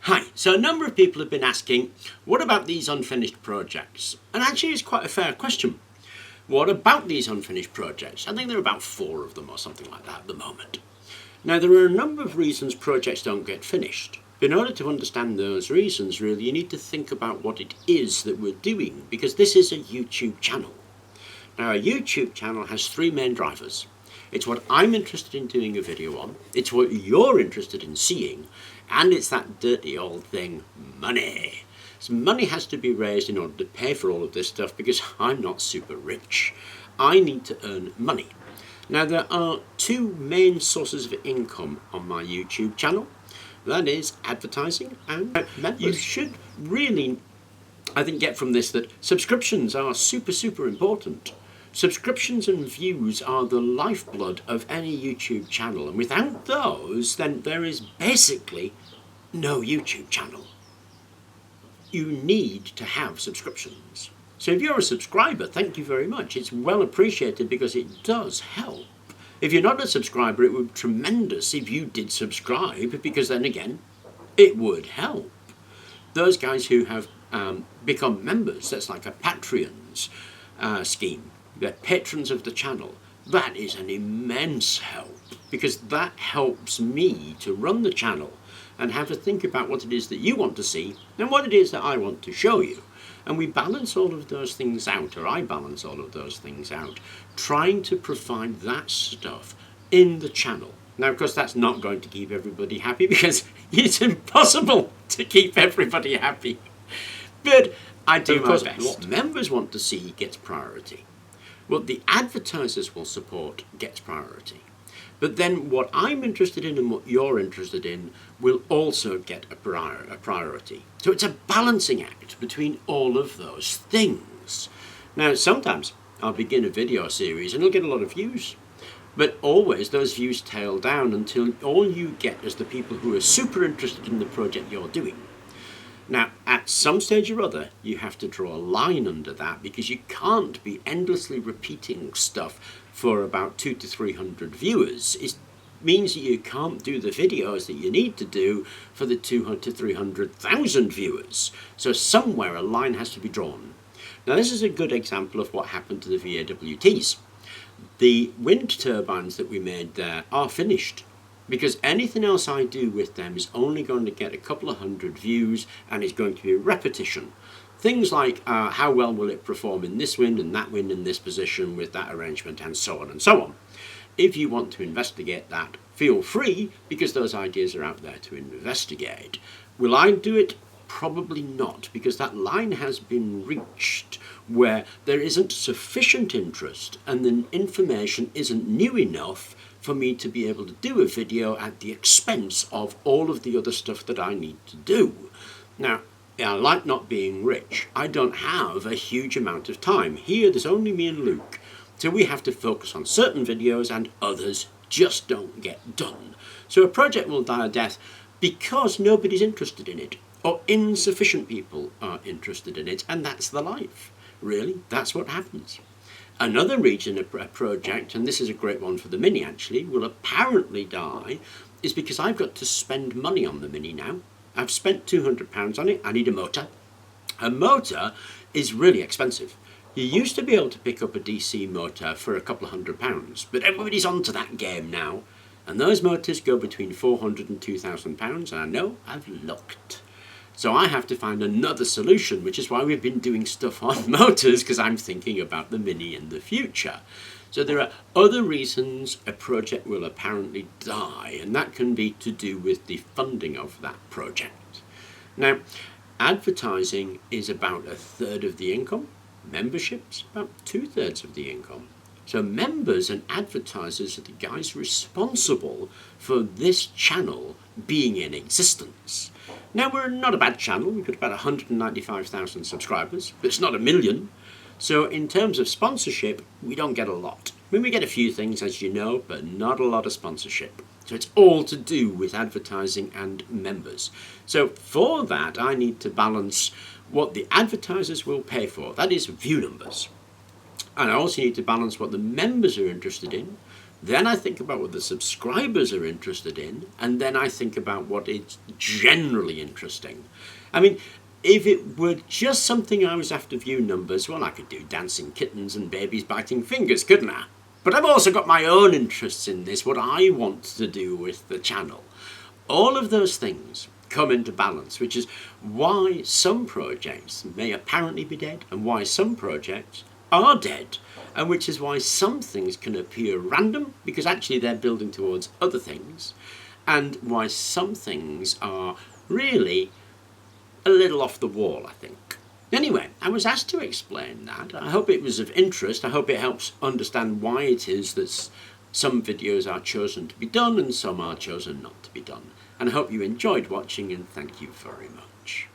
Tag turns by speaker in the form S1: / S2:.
S1: Hi, so a number of people have been asking, what about these unfinished projects? And actually it's quite a fair question. What about these unfinished projects? I think there are about 4 of them or something like that at the moment. Now there are a number of reasons projects don't get finished. In order to understand those reasons, really, you need to think about what it is that we're doing, because this is a YouTube channel. Now a YouTube channel has 3 main drivers. It's what I'm interested in doing a video on, it's what you're interested in seeing, and it's that dirty old thing, money. So money has to be raised in order to pay for all of this stuff, because I'm not super rich. I need to earn money. Now there are 2 main sources of income on my YouTube channel. That is advertising and members. You should really, I think, get from this that subscriptions are super important. Subscriptions and views are the lifeblood of any YouTube channel, and without those, then there is basically no YouTube channel. You need to have subscriptions. So if you're a subscriber, thank you very much. It's well appreciated because it does help. If you're not a subscriber, it would be tremendous if you did subscribe, because then again, it would help. Those guys who have become members, that's like a Patreon's scheme. They're patrons of the channel. That is an immense help, because that helps me to run the channel and have to think about what it is that you want to see and what it is that I want to show you. And we balance all of those things out, or I balance all of those things out, trying to provide that stuff in the channel. Now, of course, that's not going to keep everybody happy, because it's impossible to keep everybody happy. But I do my best. What members want to see gets priority. What the advertisers will support gets priority. But then what I'm interested in and what you're interested in will also get a priority. So it's a balancing act between all of those things. Now, sometimes I'll begin a video series and it'll get a lot of views. But always those views tail down until all you get is the people who are super interested in the project you're doing. Now, at some stage or other, you have to draw a line under that, because you can't be endlessly repeating stuff for about 200 to 300 viewers. It means that you can't do the videos that you need to do for the 200 to 300,000 viewers. So somewhere a line has to be drawn. Now, this is a good example of what happened to the VAWTs. The wind turbines that we made there are finished, because anything else I do with them is only going to get a couple of hundred views, and it's going to be a repetition. Things like how well will it perform in this wind and that wind in this position with that arrangement, and so on and so on. If you want to investigate that, feel free, because those ideas are out there to investigate. Will I do it? Probably not, because that line has been reached where there isn't sufficient interest and the information isn't new enough for me to be able to do a video at the expense of all of the other stuff that I need to do. Now, like not being rich, I don't have a huge amount of time. Here there's only me and Luke, so we have to focus on certain videos and others just don't get done. So a project will die a death because nobody's interested in it, or insufficient people are interested in it, and that's the life. Really, that's what happens. Another reason a project, and this is a great one for the Mini actually, will apparently die is because I've got to spend money on the Mini now. I've spent £200 on it. I need a motor. A motor is really expensive. You used to be able to pick up a DC motor for a couple of £100, but everybody's onto that game now. And those motors go between £400 and £2,000, and I know I've looked. So I have to find another solution, which is why we've been doing stuff on motors, because I'm thinking about the Mini in the future. So there are other reasons a project will apparently die, and that can be to do with the funding of that project. Now, advertising is about 1/3 of the income, memberships about 2/3 of the income. So members and advertisers are the guys responsible for this channel being in existence. Now, we're not a bad channel. We've got about 195,000 subscribers, but it's not 1 million. So in terms of sponsorship, we don't get a lot. I mean, we get a few things, as you know, but not a lot of sponsorship. So it's all to do with advertising and members. So for that, I need to balance what the advertisers will pay for. That is view numbers. And I also need to balance what the members are interested in, Then I think about what the subscribers are interested in, and then I think about what is generally interesting. I mean, if it were just something I was after view numbers, well, I could do dancing kittens and babies biting fingers, couldn't I? But I've also got my own interests in this, what I want to do with the channel. All of those things come into balance, which is why some projects may apparently be dead and why some projects are dead, and which is why some things can appear random because actually they're building towards other things, and why some things are really a little off the wall, I think. Anyway, I was asked to explain that. I hope it was of interest. I hope it helps understand why it is that some videos are chosen to be done and some are chosen not to be done. And I hope you enjoyed watching, and thank you very much.